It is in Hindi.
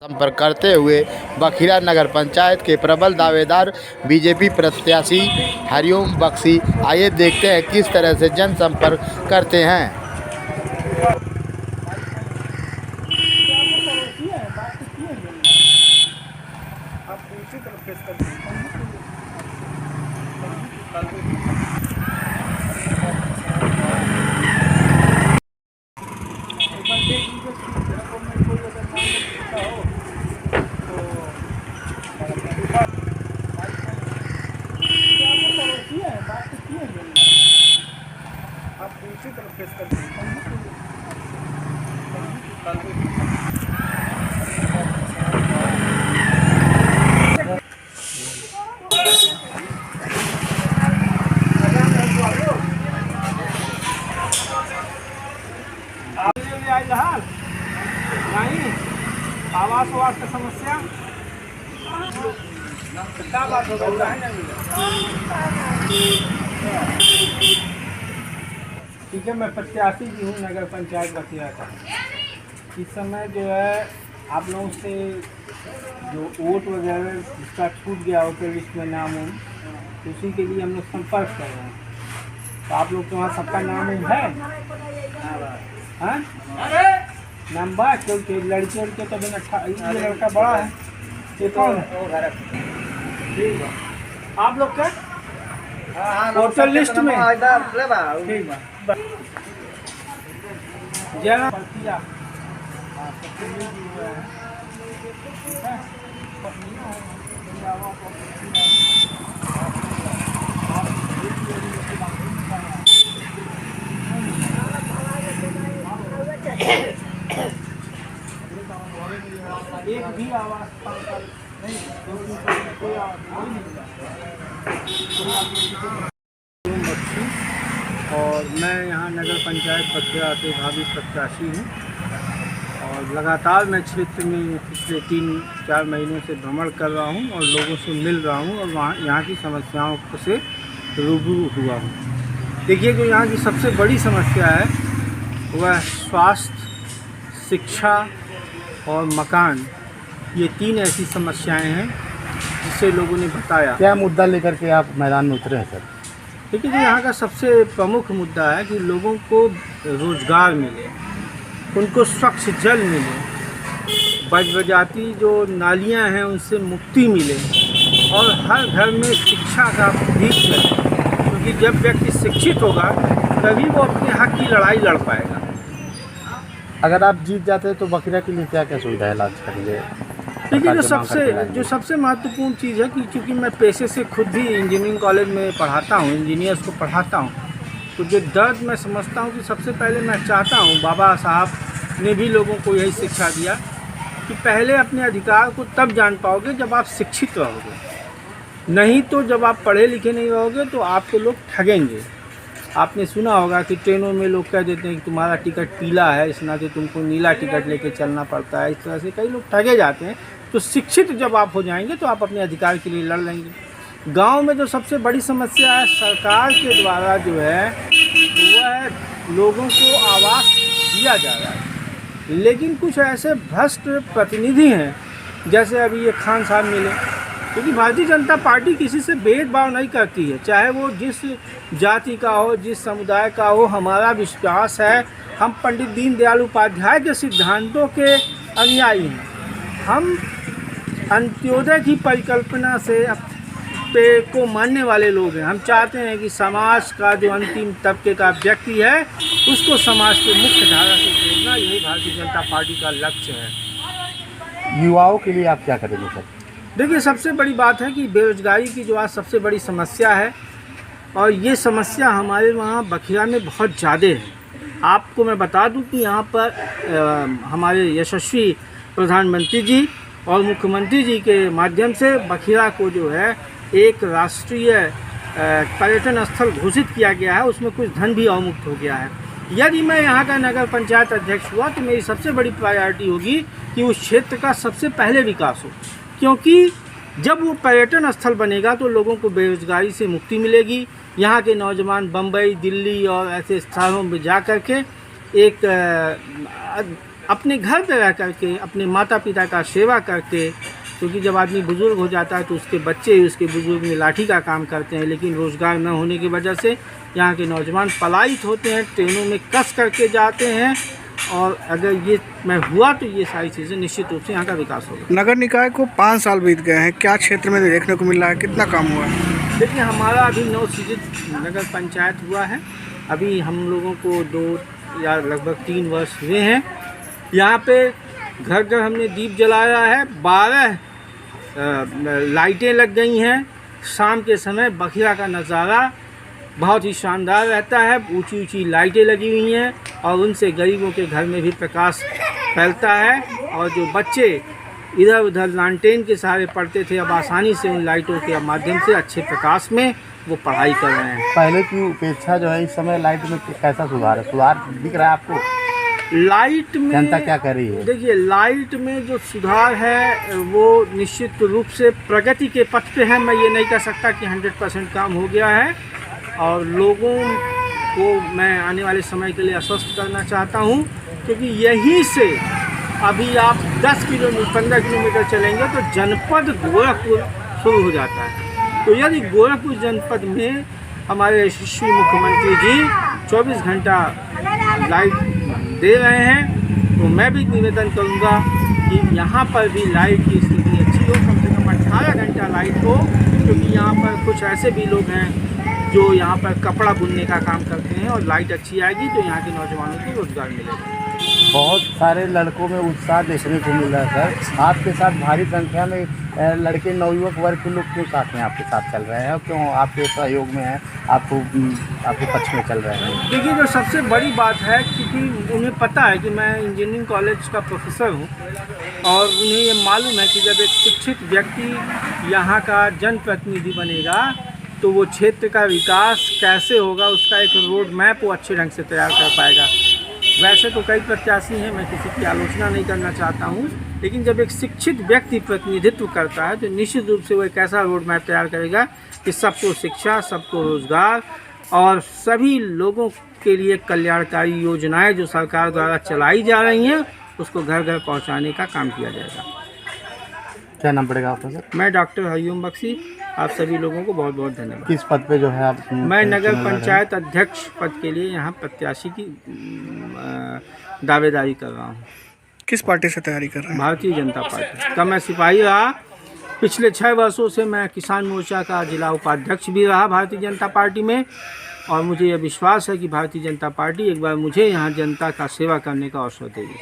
संपर्क करते हुए बखिरा नगर पंचायत के प्रबल दावेदार बीजेपी प्रत्याशी हरिओम बख्शी। आइए देखते हैं किस तरह से जनसंपर्क करते हैं। नहीं आवास का समस्या क्या बात होगा ठीक है। मैं प्रत्याशी भी हूँ नगर पंचायत बखिरा का। इस समय जो है आप लोगों से जो वोट वगैरह जिसका छूट गया वोटर लिस्ट में नाम हो, तो उसी के लिए हम लोग संपर्क कर रहे हैं। तो आप लोग के वहाँ सबका नाम है हाँ? नंबर क्योंकि लड़के उड़के तो बिना ये लड़का बड़ा है, ये कौन है? ठीक है आप लोग का वोटर लिस्ट में ठीक है। जरा एक भी आवाज नहीं, कोई आवाज नहीं। और मैं यहाँ नगर पंचायत बखिरा से भावी प्रत्याशी हूँ और लगातार मैं क्षेत्र में पिछले 3-4 महीनों से भ्रमण कर रहा हूँ और लोगों से मिल रहा हूँ और वहाँ यहाँ की समस्याओं से रूबरू हुआ हूँ। देखिए जो यहाँ की सबसे बड़ी समस्या है वह स्वास्थ्य, शिक्षा और मकान, ये 3 ऐसी समस्याएं हैं जिसे लोगों ने बताया। क्या मुद्दा लेकर के आप मैदान में उतरे हैं सर? देखिए यहाँ का सबसे प्रमुख मुद्दा है कि लोगों को रोज़गार मिले, उनको स्वच्छ जल मिले, बजबजाती जो नालियाँ हैं उनसे मुक्ति मिले और हर घर में शिक्षा का भीख मिले, क्योंकि जब व्यक्ति शिक्षित होगा तभी वो अपने हक की लड़ाई लड़ पाएगा। अगर आप जीत जाते हैं तो बखिरा के लिए क्या क्या सुविधा है इलाज करेंगे? देखिए जो सबसे महत्वपूर्ण चीज़ है कि चूँकि मैं पेशे से खुद भी इंजीनियरिंग कॉलेज में पढ़ाता हूँ, इंजीनियर्स को पढ़ाता हूँ, तो जो दर्द मैं समझता हूँ कि सबसे पहले मैं चाहता हूँ, बाबा साहब ने भी लोगों को यही शिक्षा दिया कि पहले अपने अधिकार को तब जान पाओगे जब आप शिक्षित रहोगे, नहीं तो जब आप पढ़े लिखे नहीं रहोगे तो आपको लोग ठगेंगे। आपने सुना होगा कि ट्रेनों में लोग कह देते हैं कि तुम्हारा टिकट पीला है, इस नाते तुमको नीला टिकट लेके चलना पड़ता है। इस तरह से कई लोग ठगे जाते हैं। तो शिक्षित जब आप हो जाएंगे तो आप अपने अधिकार के लिए लड़ लेंगे। गांव में जो सबसे बड़ी समस्या है, सरकार के द्वारा जो है वह लोगों को आवास दिया जा रहा है, लेकिन कुछ ऐसे भ्रष्ट प्रतिनिधि हैं, जैसे अभी ये खान साहब मिले, क्योंकि भारतीय जनता पार्टी किसी से भेदभाव नहीं करती है, चाहे वो जिस जाति का हो, जिस समुदाय का हो। हमारा विश्वास है, हम पंडित दीनदयाल उपाध्याय के सिद्धांतों के अनुयायी हैं। हम अंत्योदय की परिकल्पना से पे को मानने वाले लोग हैं। हम चाहते हैं कि समाज का जो अंतिम तबके का व्यक्ति है उसको समाज के मुख्य धारा से जोड़ना, यही भारतीय जनता पार्टी का लक्ष्य है। युवाओं के लिए आप क्या करेंगे सर? देखिए सबसे बड़ी बात है कि बेरोजगारी की जो आज सबसे बड़ी समस्या है, और ये समस्या हमारे वहाँ बखिरा में बहुत ज़्यादा है। आपको मैं बता दूं कि यहाँ पर हमारे यशस्वी प्रधानमंत्री जी और मुख्यमंत्री जी के माध्यम से बखिरा को जो है एक राष्ट्रीय पर्यटन स्थल घोषित किया गया है, उसमें कुछ धन भी अवमुक्त हो गया है। यदि मैं यहाँ का नगर पंचायत अध्यक्ष हुआ तो मेरी सबसे बड़ी प्रायोरिटी होगी कि उस क्षेत्र का सबसे पहले विकास हो, क्योंकि जब वो पर्यटन स्थल बनेगा तो लोगों को बेरोजगारी से मुक्ति मिलेगी। यहाँ के नौजवान बम्बई, दिल्ली और ऐसे स्थानों में जा कर के एक अपने घर पे रह करके अपने माता पिता का सेवा करके, क्योंकि जब आदमी बुज़ुर्ग हो जाता है तो उसके बच्चे उसके बुज़ुर्ग में लाठी का काम करते हैं, लेकिन रोज़गार न होने की वजह से यहाँ के नौजवान पलायित होते हैं, ट्रेनों में कस करके जाते हैं। और अगर ये मैं हुआ तो ये सारी चीज़ें निश्चित रूप से यहाँ का विकास होगा। नगर निकाय को 5 साल बीत गए हैं, क्या क्षेत्र में देखने को मिल रहा है, कितना काम हुआ है? देखिए, हमारा अभी नवसृजित नगर पंचायत हुआ है, अभी हम लोगों को 2 या लगभग 3 वर्ष हुए हैं। यहाँ पे घर घर हमने दीप जलाया है, 12 लाइटें लग गई हैं। शाम के समय बखिरा का नज़ारा बहुत ही शानदार रहता है, ऊंची ऊंची लाइटें लगी हुई हैं और उनसे गरीबों के घर में भी प्रकाश फैलता है। और जो बच्चे इधर उधर लालटेन के सहारे पढ़ते थे, अब आसानी से उन लाइटों के माध्यम से अच्छे प्रकाश में वो पढ़ाई कर रहे हैं। पहले की अपेक्षा जो है इस समय लाइट में कैसा सुधार है? सुधार दिख रहा है आपको? लाइट में जनता क्या कर रही है? देखिए, लाइट में जो सुधार है वो निश्चित रूप से प्रगति के पथ पे है। मैं ये नहीं कह सकता कि 100% काम हो गया है, और लोगों को मैं आने वाले समय के लिए आश्वस्त करना चाहता हूँ, क्योंकि यहीं से अभी आप 10 किलोमीटर 15 किलोमीटर चलेंगे तो जनपद गोरखपुर शुरू हो जाता है। तो यदि गोरखपुर जनपद में हमारे यशस्वी मुख्यमंत्री जी 24 घंटा लाइट दे रहे हैं, तो मैं भी निवेदन करूंगा कि यहाँ पर भी लाइट की स्थिति अच्छी हो, कम से कम 18 घंटा लाइट हो, क्योंकि यहाँ पर कुछ ऐसे भी लोग हैं जो यहाँ पर कपड़ा बुनने का काम करते हैं, और लाइट अच्छी आएगी तो यहाँ के नौजवानों को रोजगार मिलेगा। बहुत सारे लड़कों में उत्साह देखने को मिल रहा है सर। आपके साथ भारी संख्या में लड़के नवयुवक वर्ग के लोग क्यों साथ में आपके साथ चल रहे हैं, और क्यों आपके सहयोग में हैं, आपके पक्ष में चल रहे हैं? देखिए, जो सबसे बड़ी बात है, क्योंकि उन्हें पता है कि मैं इंजीनियरिंग कॉलेज का प्रोफेसर हूँ, और उन्हें ये मालूम है कि जब एक शिक्षित व्यक्ति यहाँ का जनप्रतिनिधि बनेगा तो वो क्षेत्र का विकास कैसे होगा, उसका एक रोड मैप वो अच्छे ढंग से तैयार कर पाएगा। वैसे तो कई प्रत्याशी हैं, मैं किसी की आलोचना नहीं करना चाहता हूँ, लेकिन जब एक शिक्षित व्यक्ति प्रतिनिधित्व करता है तो निश्चित रूप से वो एक ऐसा रोड मैप तैयार करेगा कि सबको शिक्षा, सबको रोजगार और सभी लोगों के लिए कल्याणकारी योजनाएं जो सरकार द्वारा चलाई जा रही हैं उसको घर घर पहुँचाने का काम किया जाएगा। क्या नाम पड़ेगा आपका सर? मैं डॉक्टर हरिओम बख्शी। आप सभी लोगों को बहुत बहुत धन्यवाद। किस पद पे जो है आप? मैं नगर पंचायत अध्यक्ष पद के लिए यहाँ प्रत्याशी की दावेदारी कर रहा हूँ। किस पार्टी से तैयारी कर रहे हैं? भारतीय जनता पार्टी का मैं सिपाही रहा। पिछले 6 वर्षों से मैं किसान मोर्चा का जिला उपाध्यक्ष भी रहा भारतीय जनता पार्टी में, और मुझे यह विश्वास है कि भारतीय जनता पार्टी एक बार मुझे यहाँ जनता का सेवा करने का अवसर देगी।